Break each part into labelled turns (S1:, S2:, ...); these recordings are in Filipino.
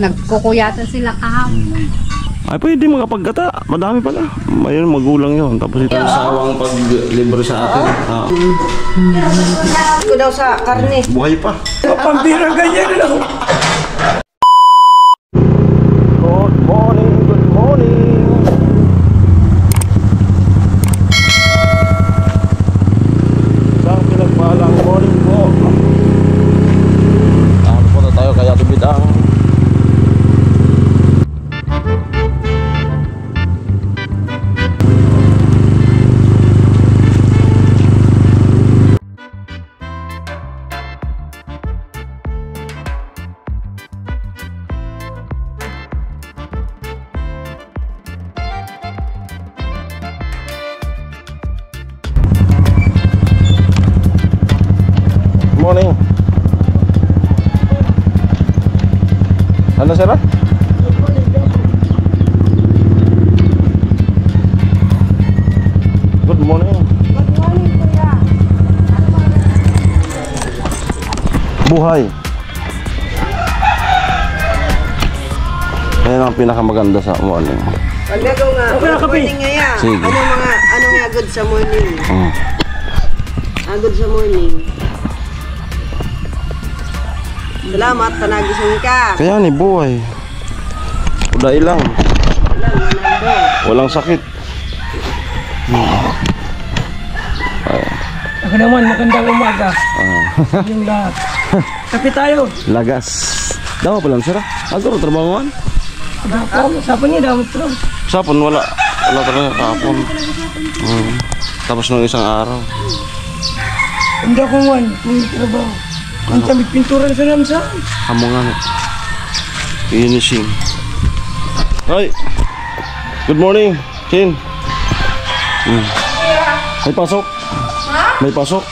S1: Nagkukuyatan sila kahapon.
S2: Ay, pwede makapagkata. Madami pala. Mayroon magulang yun. Tapos ito yung sawang pag-libre sa atin.
S3: Ito daw sa karne.
S2: Buhay pa.
S4: Pampirang ganyan lang.
S2: Good morning, good morning. Isang pinagpalang morning po. Ano po na tayo kaya tibidang. Morning. Ano sir? Good morning.
S3: Good morning, kuya.
S2: Buhay. Yan ang pinakamaganda sa morning.
S3: Pagdago nga, good morning nga ya.
S2: Sige.
S3: Ano nga good sa morning? Good sa morning. Salamat, panagising ka.
S2: Kaya ni buhay. Uday lang. Walang sakit.
S4: Ako naman, magandang umaga. Yung lahat. Kape tayo.
S2: Lagas. Dawa pa lang sir. Agaro trabahoan.
S4: Sapon niya, damot lang.
S2: Sapon wala. Wala talaga kapon. Tapos ng isang araw.
S4: Hindi ako man, kung trabaho. Ang tamig pintura sa namsa.
S2: Hamongan. Finishing. Hi. Good morning, Chin. May pasok. May pasok.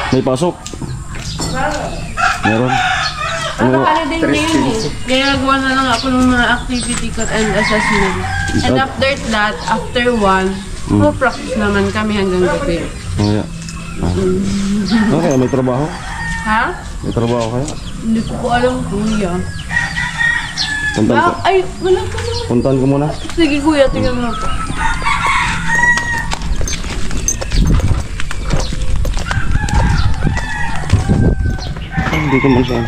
S2: May pasok. Meron.
S5: Holiday na yun eh. Ginagawa na lang ako ng mga activity ko and assessment. And after that, after one, practice naman kami hanggang gabi.
S2: Oh, yeah. Okay, may trabaho?
S5: Ha?
S2: May trabaho kayo?
S5: Hindi ko po alam, kuya.
S2: Puntan ko.
S5: Ay, wala ko naman.
S2: Puntan ko muna.
S5: Sige kuya, tingnan mo po.
S2: Ay, hindi ko man siya.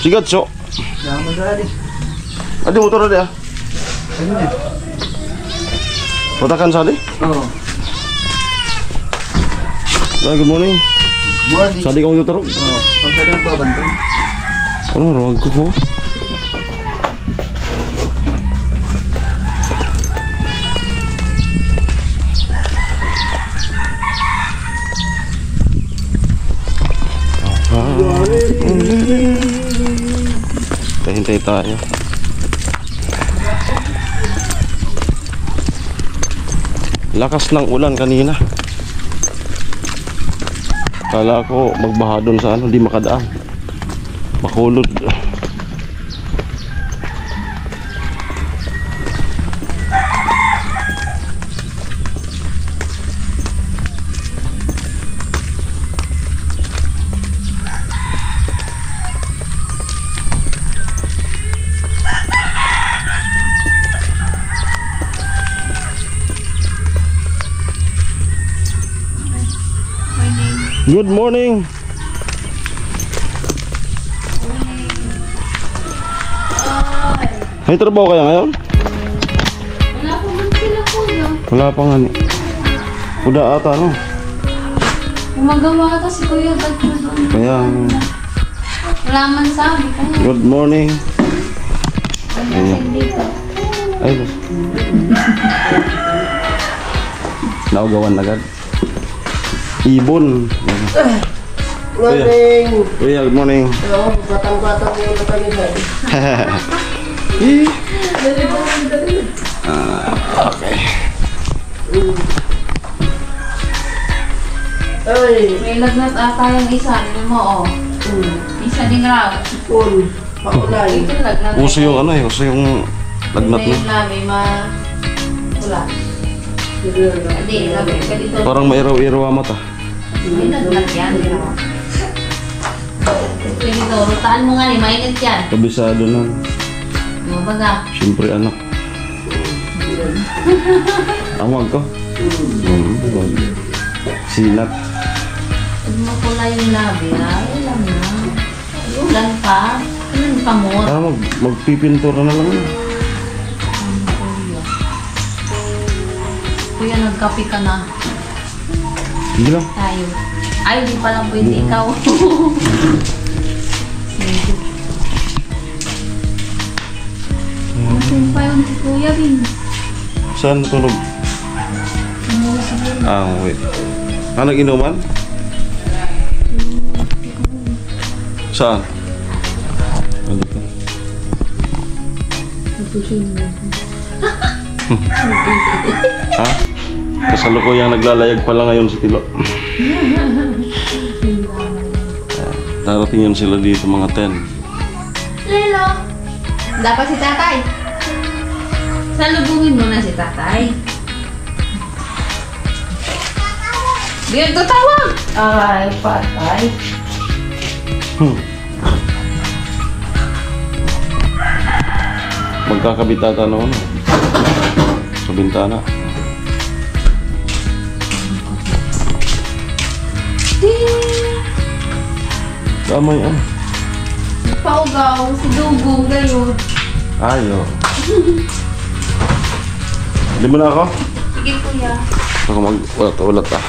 S2: Sigat, so. Adi motor ada ya? Kotakan sali?
S4: Oo.
S2: Good morning.
S4: Morning.
S2: Sali kang motor?
S4: Oo. Ang sadang babantay.
S2: Ano, rawag ko po. Hintay tayo. Lakas ng ulan kanina. Kala ko magbaha doon sa ano, di makadaan. Makulod. Good morning. May trabaho kaya ngayon?
S1: Wala po man sila kuya.
S2: Wala pa nga. Kuda ata no?
S1: Gumagawa ata si kuya ba't mo doon?
S2: Kaya
S1: Wala man sabi kaya.
S2: good morning.
S1: Wala dito.
S2: Ay. Naugawan agad. Ibon.
S3: Morning.
S2: Kuya, good morning.
S3: Hello, batang-batang mo na kami dyan.
S2: Okay.
S3: Ay,
S1: May lagnat ata yung isa. Ano mo oh. Isa din raw.
S3: full. Paulay.
S1: Ito lagnat.
S2: Uso yung ano eh, uso yung lagnat
S1: Ito
S2: na.
S1: yung namin wala. Hindi, labi ka dito.
S2: Parang mairaw-iraw ang mata.
S1: May naglat yan. Ganito, rutaan mo nga ni, mainit yan.
S2: Kabisado na.
S1: Yung baga.
S2: Siyempre anak. Awag ko. Wag. Sinat.
S1: Pag mapula yung labi, ay alam na. Ulan pa. Ulan pa mo.
S2: Magpipintura na lang.
S1: Kuya, nagkape ka na.
S2: Hindi lang.
S1: Tayo. Ay, di pala pwede ikaw. Sige. Asin pa yun si Kuya, Bin.
S2: Saan tulog? Wait. Nag-inuman? Saan? Dito. Ha? Kasalukuyang naglalayag pala ngayon si Tilo. Darating yun sila dito mga 10.
S1: Lelo! Dapat si tatay. Salubungin mo na si tatay. Diyan tutawag! Ay, patay.
S2: Magkakabitata na ano sa bintana. Tama yan.
S1: Paugaw, si Dugong, gayon.
S2: Ayo. Hindi mo na ako?
S1: Sige, Kuya.
S2: Ako mag-ulat ah.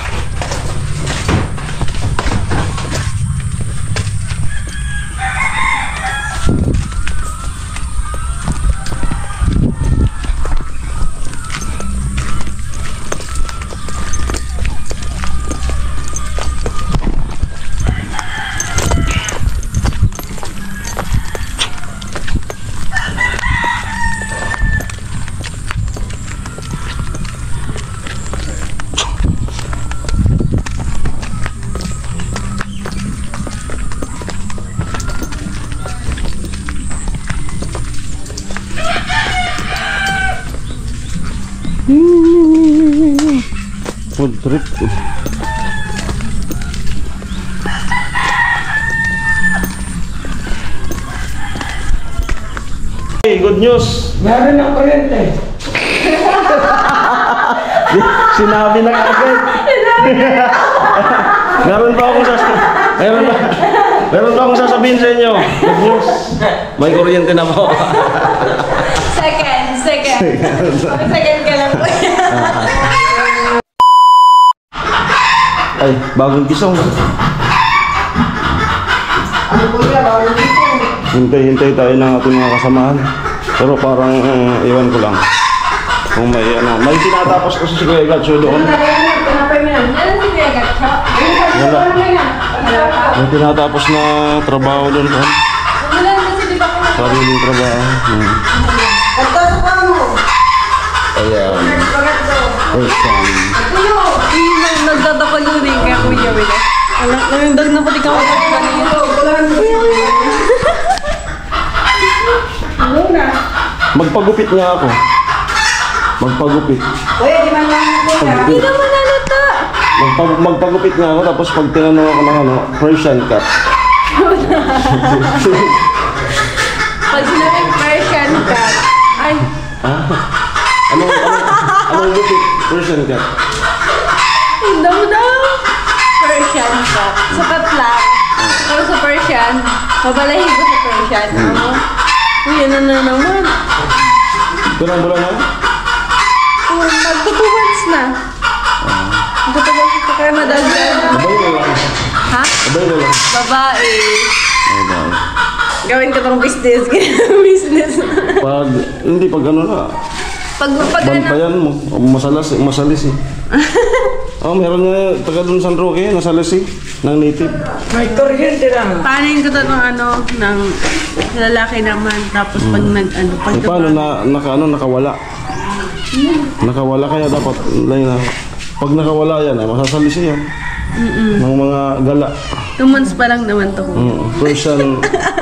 S2: Food trip. Hey, good news.
S4: Meron ng kuryente.
S2: Sinabi na agad. Meron pa akong sasabihin sa inyo. Good news. May kuryente na po.
S5: Second. Second ka lang po.
S2: Ay, bagong kisong.
S3: Ano po yan? Bawal dito.
S2: Hintay tayo ng ating mga kasamahan. Pero parang iwan ko lang. Kung may may tinatapos kasi si Kuya Gatcho doon. Wala. May tinatapos na trabaho doon. Sariling trabaho.
S3: Nagtasok ka mo.
S2: Ayan. First time.
S5: Nagtatakal yun eh, kaya Kuya Wila. Alam ko yung dag na pati ka
S2: Magpagupit nga ako. Magpagupit.
S3: Kuya, di man lang ako.
S5: Hindi naman nalata.
S2: Magpagupit nga ako tapos pag tinanong ako ng Persian cut.
S5: Pag sinabing Persian cat, ay,
S2: Anong gupit? Persian cut.
S5: daw. Persian cat. Sapat lang. Pero sa Persian, mabalahin ko sa Persian. Uy, ano na naman?
S2: Kurang bulan na?
S5: Mag-2 months na. Mag-2 months na kaya madagdag.
S2: Abay na lang.
S5: Ha?
S2: Abay na lang.
S5: Babae.
S2: Abay.
S5: Gawin ko tong business. Business.
S2: Pag ano na.
S5: Pag
S2: Bantayan mo. Masalis eh. Meron nga taga dun San Roque, nasalis eh. Ng native.
S4: May kuryente lang.
S5: paano ko ng lalaki naman. Tapos pag pag
S2: Paano nakawala? Nakawala kaya dapat na. Pag nakawala yan, masasalis yan. Ng mga gala.
S5: 2 months pa lang naman to.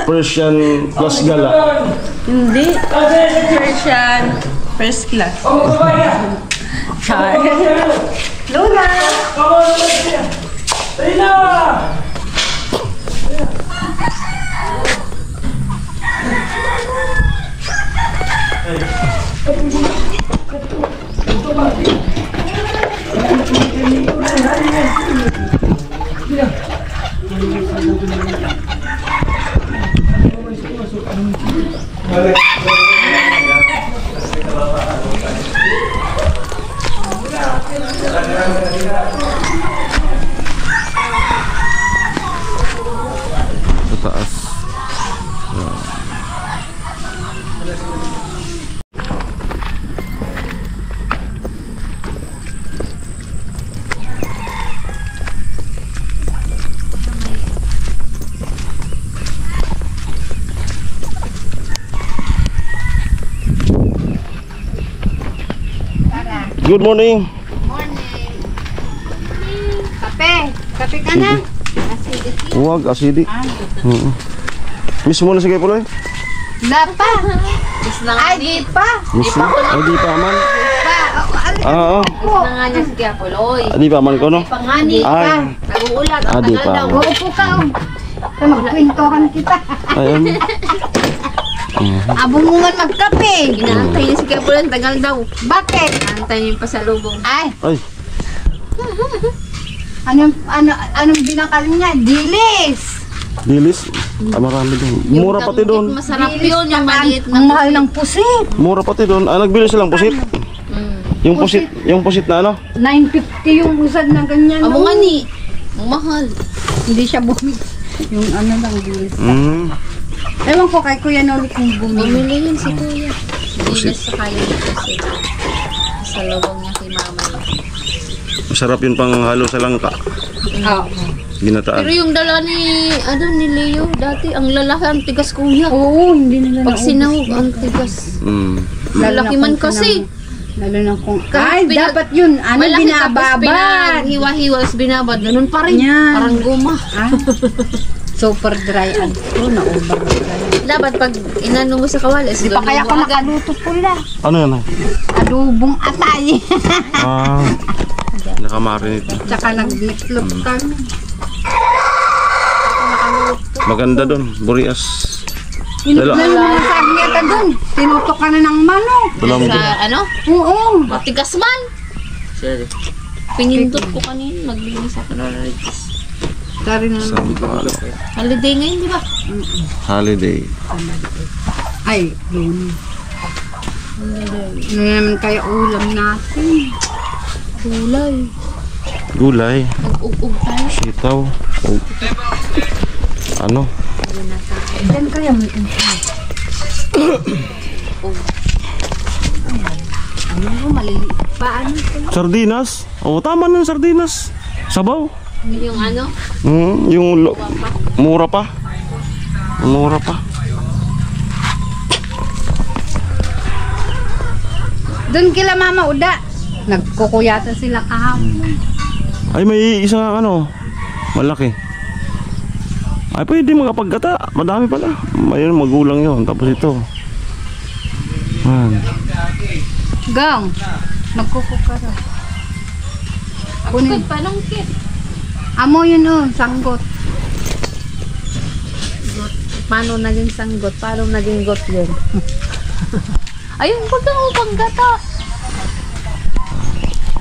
S2: Persian plus gala.
S5: Hindi. Persian first class. Char. Lola!
S2: Sa taas. Good morning.
S3: Kape ka na.
S2: Huwag, asidi. Miss mo na sige Puloy.
S3: Lapa. Ay, di pa.
S2: Miss mo? Ay, di pa man. Oo.
S1: Na nga niya si Kuya Puloy.
S2: Di pa man ko, no?
S1: Pangani
S2: Ay.
S1: pa. Nag-uulat.
S2: Ah, di pa.
S3: Upo ka. Magkwentohan kita.
S2: Ayun.
S3: Abong mo man magkape.
S1: Inaantay niya si Kuya Puloy. Tagal daw.
S3: Bakit?
S1: Inaantay niya yung pasalubong.
S3: Ay,
S2: Ay.
S3: anong binakal niya? Dilis.
S2: Dilis. Ah, marami doon. Mura pati doon.
S1: Masarap yun. Yung maliit na
S3: Ang mahal ng pusit.
S2: Mura pati doon. Ah, nagbili silang pusit. Yung pusit na ano?
S3: 950 yung usad na ganyan.
S1: Amo nga ni. Ang mahal.
S3: Hindi siya bumili. Yung ano lang, dilis. Ewan ko kay Kuya Noli kung bumili.
S1: Bumili yun si Kuya. Dinas sa kaya niya kasi. Sa lubong niya kay mama niya.
S2: Masarap yun pang halo sa langka.
S3: Oo.
S2: Ginataan.
S1: Pero yung dala ni Leo, dati ang lalaki ang tigas Kuya.
S3: Oo, hindi nila
S1: Pag sinahog ang tigas. Malaki man kasi.
S3: Lalo na kung...
S1: Kahit
S3: Ay, dapat yun. Ano,
S1: malaki tapos
S3: binababad.
S1: hiwa-hiwa, binabad. Ganun pa rin.
S3: Yan.
S1: Parang guma.
S3: Ah, super dry. Ano, na-over dry.
S1: Dapat pag inano mo sa kawalis,
S3: Di pa kaya ako nakaluto pula.
S2: Ano yan ay?
S3: Adobong atay.
S2: Ah. Nakamarinate.
S3: Tsaka nag-meatloaf kami.
S2: Maganda doon. Burias.
S3: Inulan mo na sa agyata dun. Tinutok ka na ng manok.
S2: Tulam din.
S1: sa ano,
S3: Oo.
S1: matigas man. Pinindot ko kanina, naglinis ako na rin.
S3: Dari na
S2: Sampalo.
S1: Holiday ngayon, di ba?
S2: Holiday.
S3: Ay, yun. Ano naman kaya ulam natin?
S1: Gulay.
S2: Gulay.
S1: Mag-ug-ug tayo.
S2: Sitaw. Ano?
S3: Diyan kaya may ano mo, maliliit pa. Ano?
S2: Sardinas. Oo, tama ng sardinas. Sabaw.
S1: Yung ano,
S2: Mura pa. Mura pa.
S3: Doon kila Mama Uda. Nagkukuyatan sila kahapon.
S2: Ay, may isang ano, malaki. Ay, pwede magkapaggata. Madami pala. Mayroon magulang yon. Tapos ito. Man.
S3: Gang, nagkukukara. Kunin.
S1: panungkit.
S3: Amo yun sanggot.
S1: Paano naging sanggot? Paano naging got yun? Ayun, pag ako panggata.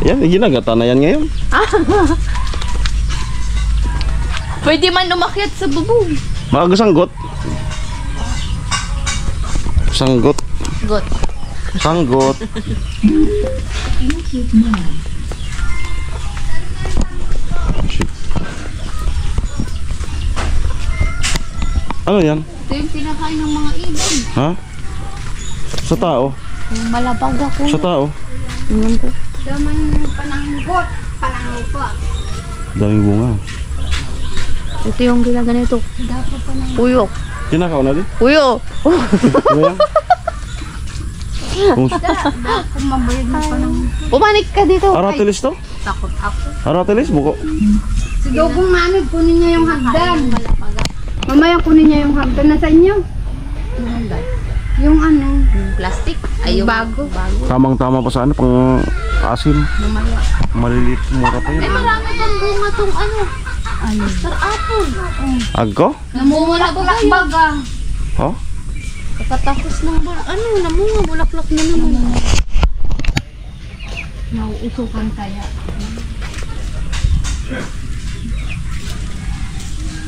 S2: Yan, ginagata na yan ngayon.
S1: Pwede man umakyat sa bubong.
S2: Maaga sanggot. Sanggot.
S1: Got.
S2: Sanggot. Ano yan?
S1: Ito yung pinakain ng mga ibon.
S2: Ha? Sa tao?
S1: Yung malabag ako.
S2: Sa tao?
S1: Tingnan ko.
S3: Damay yung pananggot. Pananggot.
S2: Daming bunga.
S1: Ito yung ginaganito. Puyo.
S2: Kinakaw na din?
S1: Puyo.
S2: Ano yan? Kung
S3: Kung mabayad mo pananggot.
S1: Pumanik ka dito.
S2: Aratilis to?
S3: Takot ako.
S2: Aratilis? Buko?
S3: Si Dogong Manod, kunin niya yung hagdan. Mamaya kunin niya yung hagdan. Nasa inyo? Yung ano?
S1: Yung plastic. Ay, yung
S3: Bago.
S2: Tamang-tama pa sa ano, pang asim. Maliliit, mura pa yun.
S1: Marami pang bunga tong ano. Star apple.
S2: Agko?
S3: Namumula baga.
S2: Oh?
S1: Kakatapos ng namunga, bulaklak na naman.
S3: Nauusukan kaya.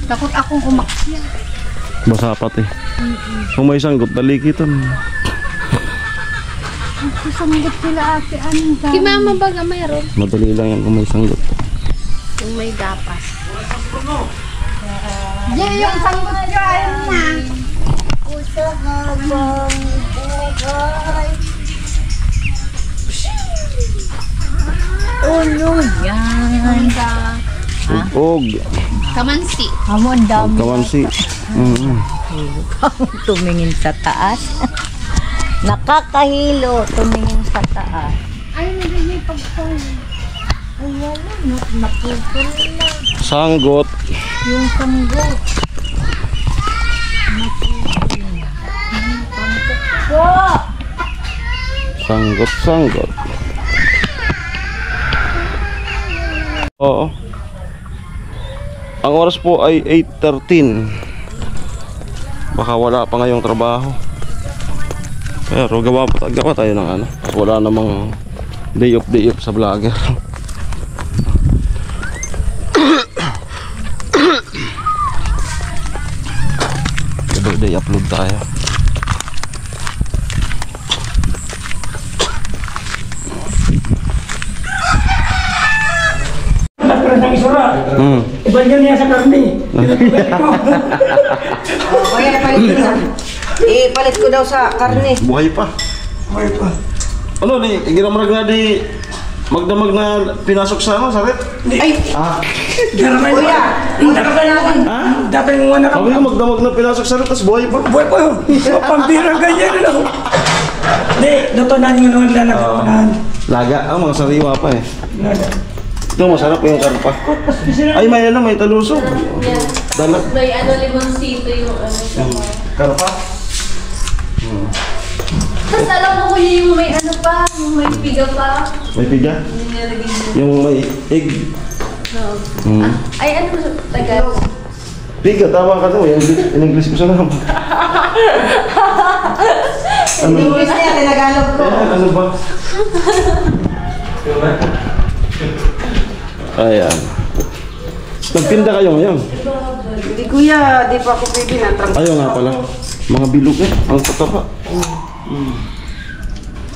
S3: Takot akong umakyat.
S2: Basa pati. Kung may sanggot, dalikitan.
S3: Sasanggot sila ate anong
S1: Kay mama baga mayroon.
S2: Madali lang yan kung may sanggot.
S1: Kung may gapas.
S3: Diyan yung sanggot ko ayun na.
S1: Yan.
S2: Ugog.
S1: Kamansi.
S3: Amo dami.
S2: Kawansi.
S6: Tumingin sa taas. Nakakahilo tumingin sa taas.
S3: Ayun na din yung pagkain.
S6: Ay, wala. Napupul na.
S2: Sanggot.
S6: Yung sanggot.
S2: Sanggot. Oo. Ang oras po ay 8:13. Baka wala pa ngayong trabaho. Pero gawa tayo ng ano. Wala namang day off sa vlogger. Day upload tayo.
S4: Nagkaroon ng isura. Iba yun niya sa karne.
S6: Kaya palit ko na. Palit ko daw sa karne.
S2: Buhay pa.
S4: Okay pa.
S2: Ano ni, giramrag na di magdamag na pinasok sa ano, sakit?
S6: Ay!
S4: Garamay mo. Hindi ka kailangan. Dapat yung mga
S2: Sabi nga magdamag na pinasok sa tapos buhay pa.
S4: Buhay pa yun. Pampirang ganyan lang. Hindi, lutunan nyo naman lang nakukunan.
S2: Laga, mga sariwa pa eh. Ito masarap yung karpa. Ay may ano, may talusog. Dalag.
S1: May limoncito yung
S2: Karpa?
S1: Tapos alam mo kuya yung may yung may piga pa.
S2: May piga? Yung may egg.
S1: Ay ano Tagalog?
S2: Piga, tama ka daw. In English ko sa naman. Ano?
S6: English na yan, Tagalog ko.
S2: Ano ba? Ayan. Nagtinda kayo ngayon?
S6: Hindi kuya, di pa ako pwede na.
S2: Ayaw nga pala. Mga bilog eh. Ang tatapa.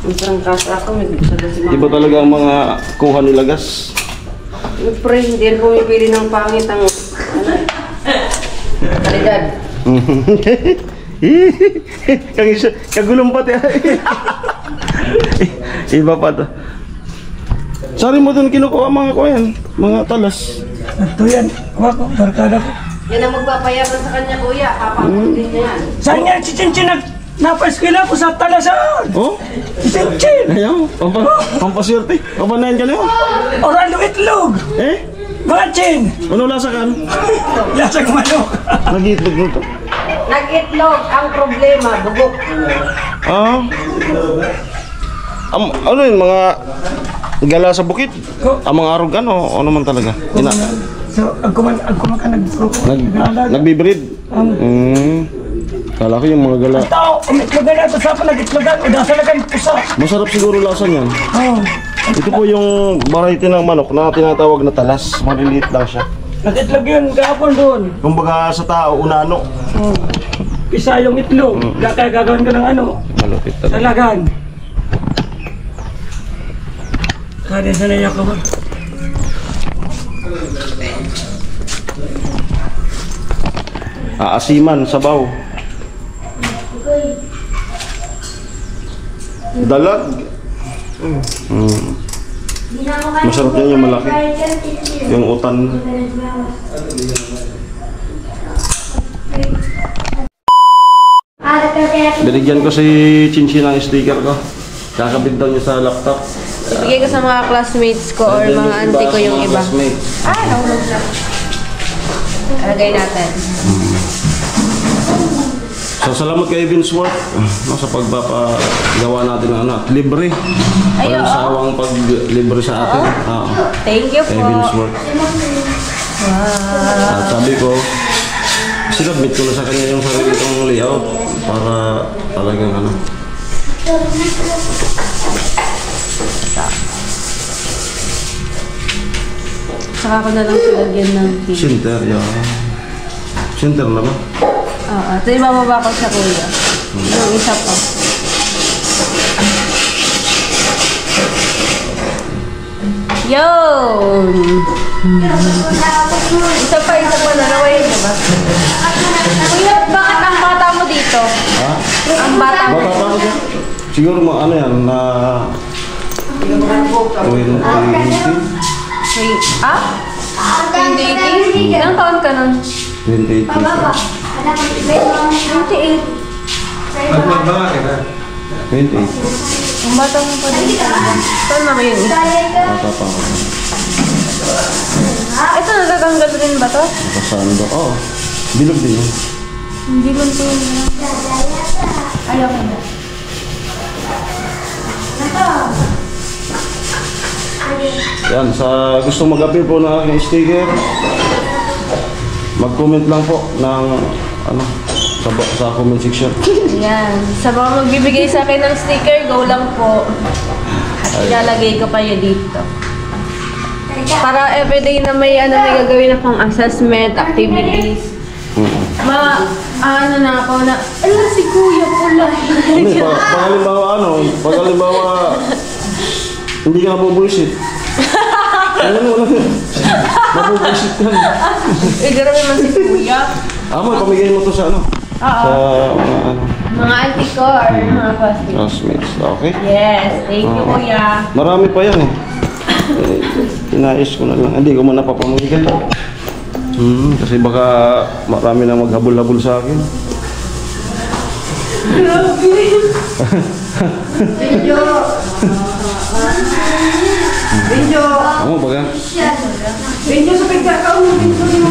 S6: Ang trangkasa ako, may gusto na si mama.
S2: Iba talaga ang mga kuha nila gas.
S6: Siyempre, hindi rin pumipili ng pangit ang kalidad.
S2: Kagulong pati. Iba pa to. Sari mo doon kinukuha mga kuyan, mga talas.
S4: Ito yan. Wako, barkada ko.
S6: Yan ang magpapayaman sa kanya kuya, kapangit din niya yan.
S4: Saan yan si Chinchin napaskila ko sa talasan?
S2: Oh?
S4: Si Chinchin!
S2: Ayaw, pampaswerte. Kapanayan ka na yun.
S4: Orlando itlog!
S2: Eh?
S4: Bachin!
S2: Ano lasa ka?
S4: Lasang manok!
S2: Nag-iitlog nito.
S6: Nag-itlog, ang problema, bugok.
S2: Ah? Ano yun, mga gala sa bukid? Ang mga arugan o ano man talaga?
S4: So, agkuman ka
S2: Nagbibreed? Kala ko yung mga gala.
S4: Tao, umitlog na ito sa panag-itlogan. Udasalagan pusa.
S2: Masarap siguro lasa niyan.
S4: Oo.
S2: Ito po yung variety ng manok na tinatawag na talas. Maliliit lang siya.
S4: Nag-itlog yun, gahapon doon.
S2: Kumbaga sa tao, unano.
S4: Isa yung itlog. Kaya gagawin ko ng ano.
S2: Malupit talaga.
S4: Talagan. Kaya sanay ako ba?
S2: Aasiman, sabaw. Dalag. Masarap yan yung malaki. Yung utan. Binigyan ko si Chinchin ng sticker ko. Kakabit daw niya sa laptop.
S5: Ibigay ko sa mga classmates ko or mga auntie ko yung iba. Nahulog na. Alagay natin.
S2: So salamat kay Vince Worth sa pagpapagawa natin ng ano, libre. Walang sawang pag-libre sa atin.
S5: Thank you
S2: Kay
S5: po.
S2: Vince Worth. At sabi ko, sinabit ko na sa kanya yung sarili kong layout para talagang ano.
S5: Saka ko na lang silagyan ng pin.
S2: Center, yeah. Center na ba?
S5: Oo. Ito yung bababa ko sa kuya. Yung isa pa. Yun! Isa pa na. Nawain na ba? Kuya, bakit ang bata mo dito?
S2: Ha?
S5: Ang bata mo?
S2: Bata pa ako dyan? Siguro mga ano yan, na 2018.
S5: Wait, ah? 2018? Ilang taon ka nun?
S2: 2018.
S5: 28.
S4: Magmamaka ka na.
S2: 28.
S5: Ang bata mo pa dito. Saan naman yun?
S2: Bata pa ako.
S5: Ito, natatanggal rin ba to?
S2: Nakasando. Oo. Bilog din yan.
S5: Hindi man po yun. Ayaw ko na.
S2: Yan, sa gusto mag-appeal po ng aking sticker, mag-comment lang po ng ano, sa comment section.
S5: Yan. Sa mga magbibigay sa akin ng sticker, go lang po. At ilalagay ko pa yun dito. Para everyday na may may gagawin na pang assessment, activities. Ano na ako na, ala si Kuya pula.
S2: Hindi, pag halimbawa, hindi ka nabubuisit. Ano, nabubuisit ka na.
S5: Grabe man si Kuya.
S2: May pamigay mo to sa ano? Sa mga ano,
S5: Mga auntie ko or mga classmates.
S2: classmates. Okay?
S5: Yes, thank you Kuya.
S2: Marami pa yan eh. Inayos ko na lang. Hindi ko man napapamigay. Kasi baka marami na maghabol-habol sa akin.
S6: Benjo!
S2: Ano baga?
S6: Benjo sa pagkakaon mo. Benjo ni mo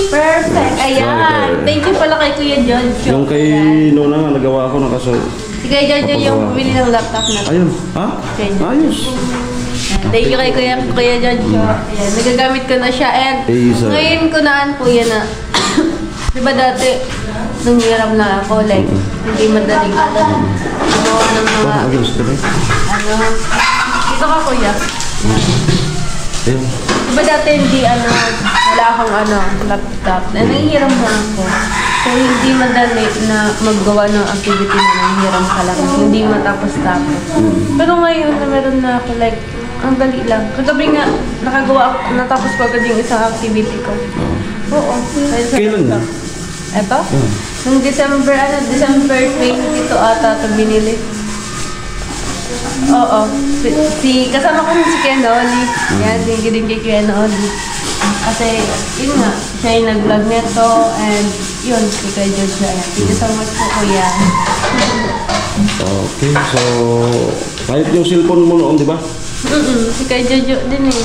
S5: Perfect. Ayan. Thank you pala kay Kuya Jojo.
S2: Yung kay Nona nga nagawa ko na kaso.
S5: Si Kuya Jojo yung bumili ng laptop na to.
S2: Ayun. Ha? Ayos.
S5: Thank you kay Kuya Jojo. Ayan, nagagamit ko na siya. And
S2: Isa.
S5: ngayon ko naan po yan na. Diba dati, nung hirap na ako, like, hindi madaling gumawa ng mga,
S2: Ayos ka rin.
S5: dito ka Kuya.
S2: Ayun.
S5: Diba dati hindi wala akong laptop. Nahihiram na ako. So hindi madali na maggawa ng activity na nahihiram ka lang. Hindi matapos-tapos. Pero ngayon na meron na ako like, ang dali lang. Kagabi nga, natapos ko agad yung isang activity ko. Oo.
S2: Kailan yan?
S5: Eto? Nung December 22 ata ito binili. Oo. Kasama ko si Kuya Noli. Yan, din kay Kuya Noli. Kasi, yun nga, siya yung nag-vlog nito and yun, si Kuya George na yan. Thank you so much po, Kuya.
S2: Okay, so kahit yung cellphone mo noon, di ba?
S5: Si Kuya Jojo din eh.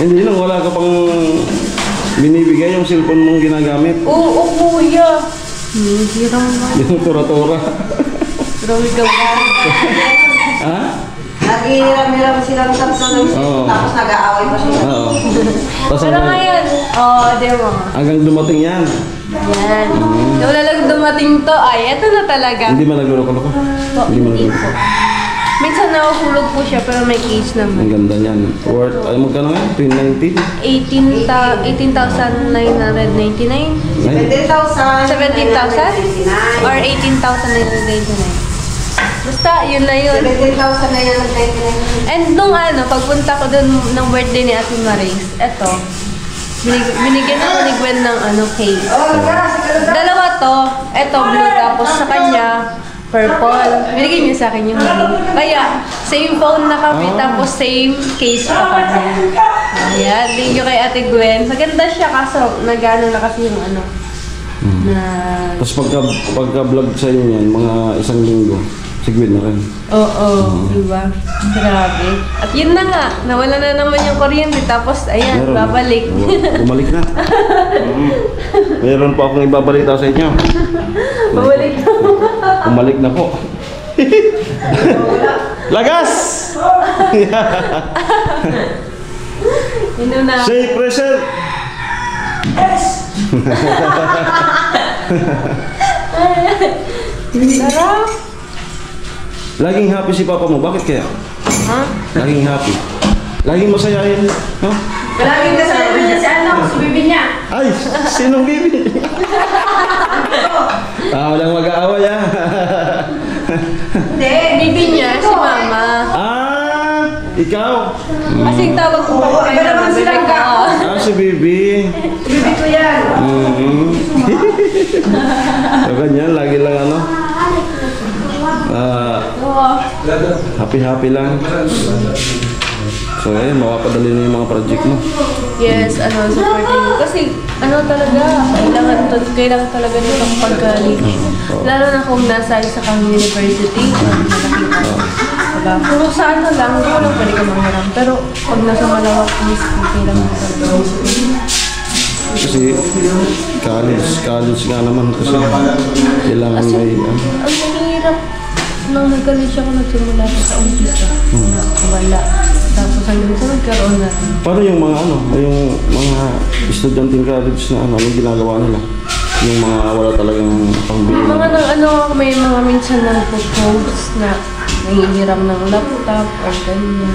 S2: Hindi lang, wala ka pang binibigay yung cellphone mong ginagamit.
S5: Oo, Kuya. Hirang ba?
S2: Yung tura-tura.
S5: Grabe ka ba?
S2: Ha?
S6: Naghihiram-hiram silang tatlo ng
S2: Oo.
S6: tapos nag-aaway pa sila.
S2: Oo. Tapos
S5: Pero ngayon, di mo.
S2: hanggang dumating yan.
S5: Yan. Wala lang dumating to. Ay, eto na talaga.
S2: Hindi man nagluloko-loko. Hindi man nagluloko.
S5: Minsan nahuhulog po siya pero may case naman.
S2: Ang ganda niyan. Worth, ay magkano nga? 2019?
S5: 18,999?
S6: 17,000.
S5: 17,000? Or 18,999? Basta, yun na yun.
S6: 17,000 na yan ang 99.
S5: And nung pagpunta ko dun ng birthday ni Ate Maris, eto, binigyan ako ni Gwen ng cake. Dalawa to, eto blue, tapos sa kanya, purple. Binigyan niya sa akin yung blue. Kaya, same phone na kami, tapos same case pa kami. Ayan, thank you kay Ate Gwen. Maganda siya, kaso nagano na kasi yung na...
S2: Tapos pagka-vlog sa inyo yan, mga isang linggo, sigwid na rin.
S5: Oo, diba? Grabe. At yun na nga, nawala na naman yung kuryente, tapos ayan,
S2: Meron.
S5: babalik.
S2: Bumalik na. Meron pa akong ibabalita sa inyo.
S5: Babalik na.
S2: Bumalik na po. Lagas!
S5: Inuna.
S2: Shake present!
S5: Sarap.
S2: Laging happy si papa mo. Bakit kaya?
S5: Ha?
S2: Laging happy. Laging masayahin. No?
S6: Palaging kasama niya si si bibi niya.
S2: Ay! Sinong bibi? Walang mag-aaway
S5: Hindi, bibi niya, si mama.
S2: Ikaw?
S5: Kasi yung tawag ko pa kay mama, bibig ka.
S2: Si bibi.
S6: Bibi ko yan.
S2: So, ganyan, lagi lang ano. Happy lang. So, ayun, mapapadali na yung mga project mo.
S5: Yes, supporting mo. Kasi, talaga, kailangan talaga nito pagka-leash. Lalo na kung nasa isa kang university, malaking diba? Kung sa lang, walang pwede ka manghiram. Pero, pag nasa malawak kang school, kailangan mo talaga.
S2: Kasi, college nga naman kasi kailangan may...
S5: Ang mahirap, nung nag-college ako, nagsimula ko sa umpisa. Wala. Tapos hanggang sa nagkaroon na.
S2: Paano yung mga yung mga estudyanteng college na anong ginagawa nila? Yung mga wala talagang pangbili.
S5: May mga minsan na nagpo-post na nangihiram ng laptop o ganyan.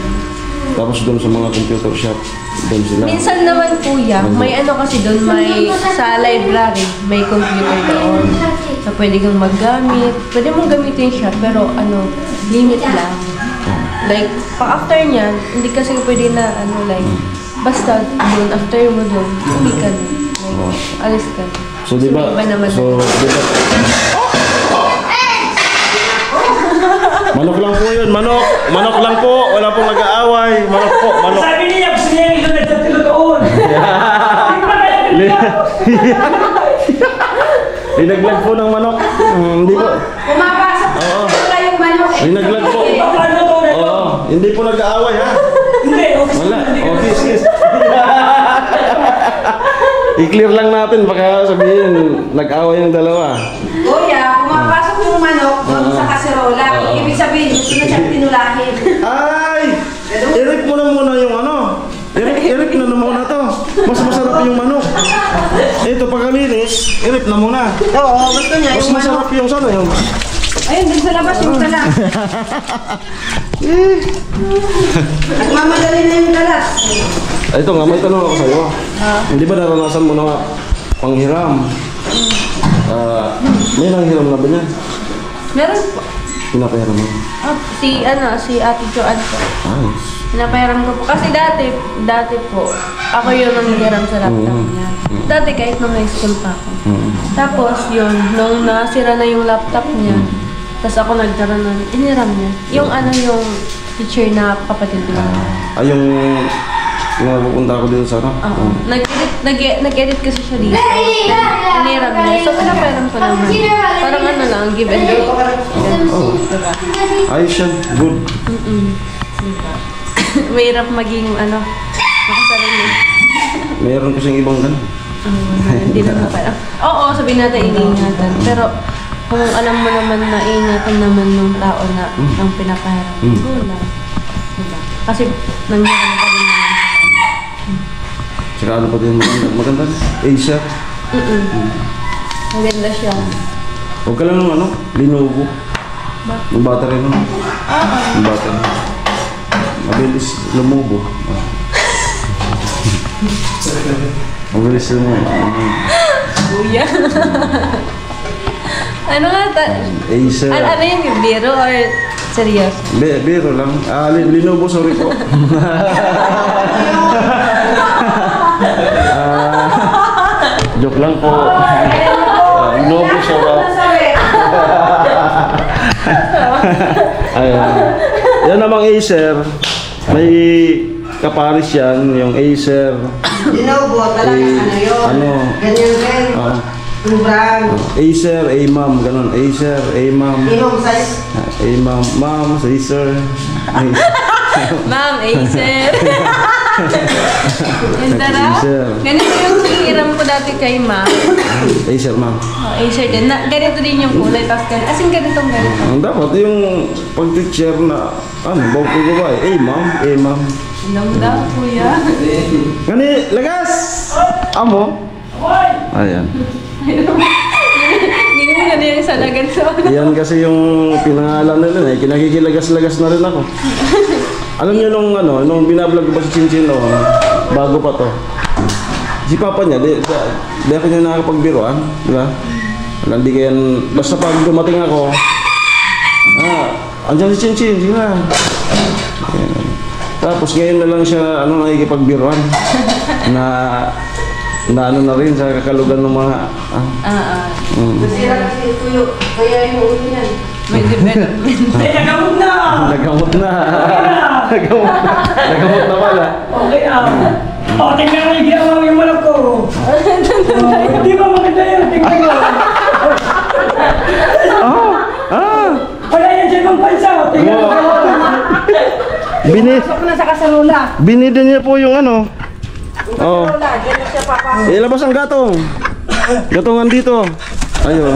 S2: Tapos doon sa mga computer shop, doon sila.
S5: Minsan naman kuya, may kasi doon, may sa library, may computer doon. So pwede kang maggamit, pwede mong gamitin siya, pero limit lang. Like, after niyan, hindi kasi pwede na, basta doon, after mo doon, hindi ka na. Like, alis ka.
S2: So, di ba? Manok lang po yun, manok. Manok lang po, wala pong nag-aaway. Manok po, manok.
S4: Sabi niya, gusto niya yung nagtatilutoon.
S2: Linaglag po ng manok. Hindi po.
S6: Pumapasok wala yung manok.
S2: Linaglag po. Oo, hindi po nag-aaway ha.
S4: Hindi,
S2: Wala. Okay, sige. I-clear lang natin, baka sabihin, nag-away yung dalawa.
S6: Kuya, pumapasok yung manok doon sa kaserola. Ibig sabihin, gusto na siyang tinulahin.
S2: Ay! I-rip mo na muna yung I-rip na muna to. Mas masarap yung manok. Ito, pagkalinis, i-rip na muna.
S6: Oo, gusto niya
S2: Mas
S6: yung manok.
S2: masarap yung yung...
S6: Ayun, dun sa labas yung kalas. Nagmamadali na yung kalas.
S2: Ito nga, may tanong ako sa'yo. Hindi ba naranasan mo na panghiram? May nanghiram na ba niya?
S5: Meron po.
S2: Pinapahiram mo?
S5: Si Ate Joanne po.
S2: Nice.
S5: Pinapahiram ko po. Kasi dati po, ako yung nanghihiram sa laptop niya. Dati kahit nung high school pa ako. Tapos yun, nung nasira na yung laptop niya, tapos ako nagkaroon ng iniram niya. Yung yung teacher na kapatid ko.
S2: Yung napupunta ako dito sa
S5: Oo. Nag-edit kasi siya dito. Iniram niya. So, pinapahiram ko naman. Parang lang, give and take. Diba?
S2: Ayos yan. Good.
S5: Diba? Mahirap maging makasarili.
S2: Mayroon kasing ibang ganun.
S5: Hindi naman parang. Oo, sabihin natin iniingatan. Pero kung alam mo naman na iingatan naman ng tao na ang pinapahiram, go lang. Diba? Kasi nangyari pa din naman sa kanya.
S2: Tsaka ano pa din maganda? Acer.
S5: Maganda siya.
S2: Huwag ka lang ng Lenovo. Yung battery nun. Yung battery. Mabilis lumubo. Mabilis lumubo.
S5: Kuya. Ano nga
S2: Acer.
S5: ano yung biro or seryoso?
S2: Biro lang. Lenovo, sorry po. Joke lang po. Lenovo, sorry. Ayan. Yan namang Acer. May kaparis yan, yung Acer.
S6: Lenovo, talagang yun. Ganyan rin. Yung brand.
S2: Acer, A-Mom, ganun. Acer, A-Mom.
S6: Imong size.
S2: A-Mom, Mom, Acer.
S5: Ma'am, Acer. Ganda raw.
S2: Acer.
S5: Ganito yung hinihiram ko dati kay Ma.
S2: Acer, ma'am.
S5: Acer din. Ganito din yung kulay. Tapos ganito. As in, ganitong ganito.
S2: Ang dapat yung pag-teacher na, bawag ko babae. Ma'am.
S5: Alam daw, kuya.
S2: Gani, lagas! Amo? Ayan.
S5: Gini mo na yung salagan sa ano.
S2: Yan kasi yung pinangalan nila eh. Kinakikilagas-lagas na rin ako. Alam niyo nung binablog ko pa si Chinchin noon, bago pa to. Si Papa niya, di ako niya nakakapagbiroan, di ba? Wala, di kaya, basta pag dumating ako, andyan si Chinchin, sige na. Ayan. Tapos ngayon na lang siya, nakikipagbiroan. na na rin sa kakalugan ng mga,
S6: Nasira kasi tuyo. Kaya yung ulo niyan.
S5: May development.
S4: Nagamot na!
S2: Nagamot na. Nagamot na pala.
S4: Okay tingnan mo yung ginawa mo yung malak ko. Hindi ba maganda yun? Tingnan mo. Wala yan sa ibang bansa. Tingnan mo.
S3: Pasok na sa kasarola.
S2: Binida niya po yung Oh.
S6: Wala, dyan na siya papasok.
S2: Ilabas ang gatong. Gatongan dito. Ayun.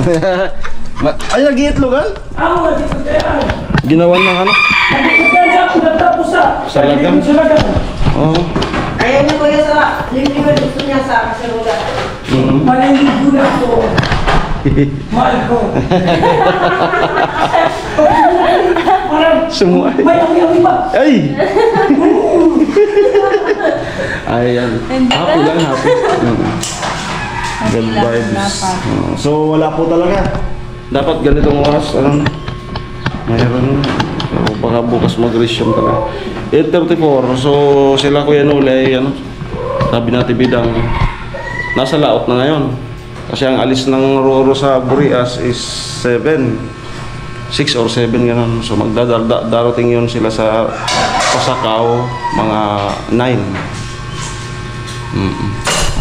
S2: Ay, nag-iitlogan? Ginawan ng Salagang? Oo.
S6: Ayaw niya kuya sa limiwan gusto niya sa kasarola.
S4: Maliligo na ako. Mahal ko.
S2: Semua.
S4: May awi-awi ba?
S2: Ay! Ayan. Happy lang, happy. Good vibes. So, wala po talaga. Dapat ganitong oras, mayroon. O baka bukas mag-resume talaga. 8:34. So, sila Kuya Nulay, sabi natin bidang, nasa laot na ngayon. Kasi ang alis ng Roro sa Burias is 7. 6 or 7 ganun. So magdarating yun sila sa Pasakaw mga 9.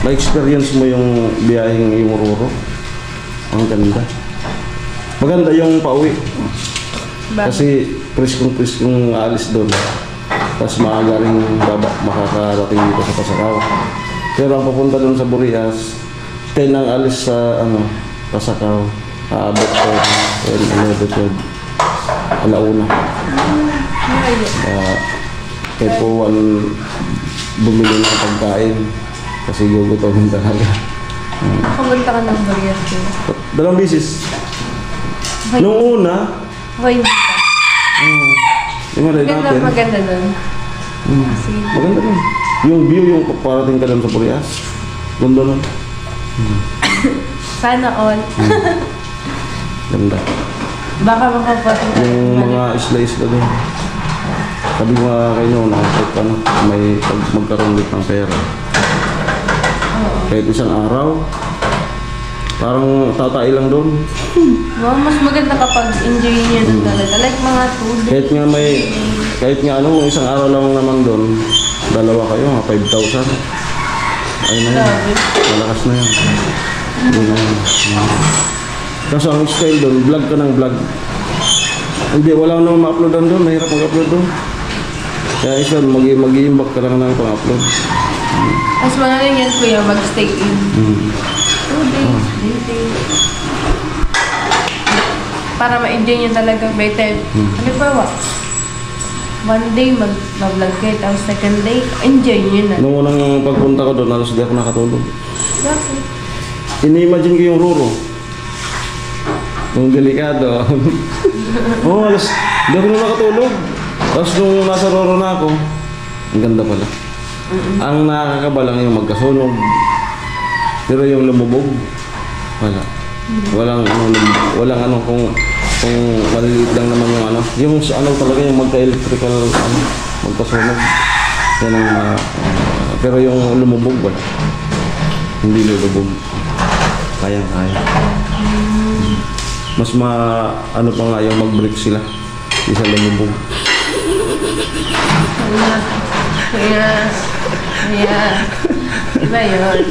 S2: May experience mo yung biyaheng yung Roro? Ang ganda. Maganda yung pauwi. Kasi preskong alis doon. Tapos maaga rin makakarating dito sa Pasakaw. Pero ang papunta doon sa Burias, 10 ang alis sa Pasakaw. Aabot ko 11, alauna. Kaya po bumili ng pagkain kasi gugutomin talaga.
S5: Kamunta ka ng Burias ko.
S2: 2 bisis. Nung una,
S5: Okay, hindi ka. Maganda doon.
S2: Maganda rin. Yung view, yung parating ka doon sa Burias. Ganda nun.
S5: Sana all.
S2: Ganda.
S5: Baka makapating
S2: Yung mga isla-isla doon. Sabi ko nga kayo may magkaroon ulit ng pera. Kahit isang araw, parang tatay lang doon.
S5: Mas maganda kapag enjoy niya doon talaga. Like mga 2 days.
S2: Kahit nga isang araw lang naman doon, dalawa kayo, mga 5,000. Ayun na yun. Malakas na yan. Kasi ang style doon, vlog ka ng vlog. Hindi, wala naman ma-uploadan doon. Mahirap mag-upload doon. Kaya isa, mag-i-imbak ka lang ng pang-upload.
S5: Mas magaling yan kuya, mag-stay in. 2 days, 3 days. Para ma-enjoy niya talaga better. Ano ba? 1 day mag-vlog kayo, tapos 2nd day, enjoy niyo na.
S2: Noong unang pagpunta ko doon, halos di ako nakatulog.
S5: Bakit?
S2: Ini-imagine ko yung Roro. Yung delikado. Halos di ako nakatulog. Tapos nung nasa Roro na ako, ang ganda pala. Ang nakakaba lang yung magkasunog. Pero yung lumubog, wala. Walang kung maliliit lang naman yung talaga yung magka-electrical magkasunog. Yan ang pero yung lumubog wala. Hindi lulubog. Kayang-kaya. Mas pa nga yung mag-break sila. Isa lumubog.
S5: Kaya, iba yun.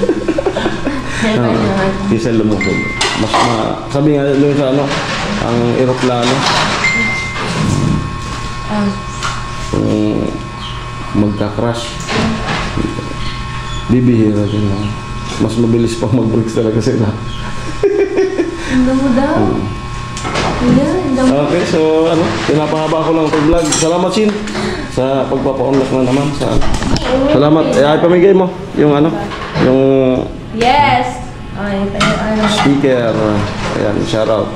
S2: Isa lumubog. Sabi nga doon sa ang eroplano. Kung magka-crash, bibihira din lang. mas mabilis pang mag-breaks talaga sila.
S5: Ang damo daw. Ayan, ang damo.
S2: Okay, so ano, pinapahaba ko lang itong vlog. Salamat, Shin, sa pagpapa-unlock na naman. Salamat. Ay, pamigay mo yung ano, yung
S5: Yes! Ay, tayo ano.
S2: sticker. Ayan, shoutout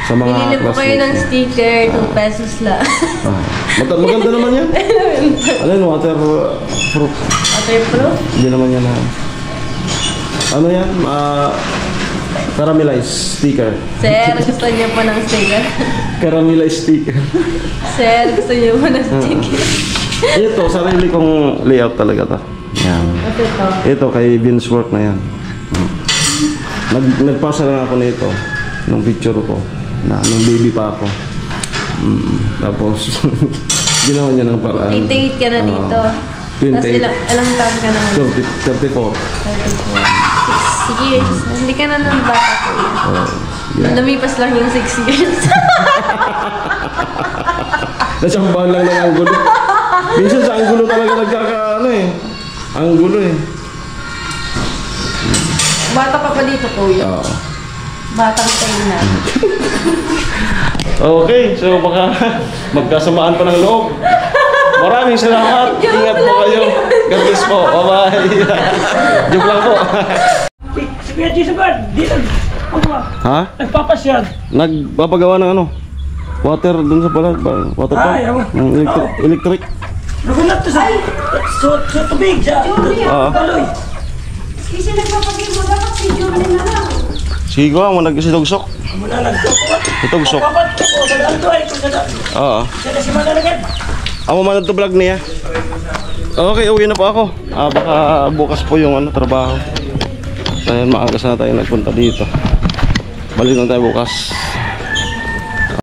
S2: sa mga
S5: Pinili po kayo ng sticker, 2 pesos lang.
S2: Maganda naman yan. Ano yun, waterproof.
S5: Waterproof?
S2: Hindi naman yan na. Ano yan? Caramelized sticker.
S5: Sir, gusto niyo po ng sticker?
S2: Caramelized sticker.
S5: Sir, gusto niyo po ng sticker?
S2: Ito, sarili kong layout talaga to. Yan.
S5: Ito to.
S2: Ito kay Vince Work na yan. Nagpasa lang ako nito nung picture ko na nung baby pa ako. Tapos ginawa niya ng paraan.
S5: 88 ka na dito.
S2: 28.
S5: Tapos ilang taon ka na?
S2: 34.
S5: 6 years. Hindi ka na nang bata ko eh. Lumipas lang yung 6 years.
S2: Nasambahan lang ng anggulo. Minsan sa anggulo talaga nagkakaano eh. Anggulo eh.
S5: Bata pa pa dito, kuya.
S2: Oo.
S5: Batang tayo na.
S2: Okay, so baka magkasamaan pa ng loob. Maraming salamat. Ingat po kayo. God bless po. Bye-bye. Joke lang po.
S4: Si Kuya Jason ba? Di
S2: Ha?
S4: nagpapasyal.
S2: Nagpapagawa ng ano? Water dun sa pala. Water pump?
S4: Ay, ako.
S2: Electric.
S4: Nagunat to sa tubig sa kaloy.
S3: Kasi nagpapagay mo, dapat si Julie na lang.
S2: Sige ko, mo nagsidugsok.
S4: Muna nagtukuat.
S2: Itugsok.
S4: Papat ko sa daan to ay kung sa daan.
S2: Oo.
S4: Sa si Manalagan.
S2: Ako man ito vlog niya. Okay, uwi na po ako. Baka bukas po yung ano, trabaho. So, ayun, maagas na tayo nagpunta dito. Balik lang tayo bukas.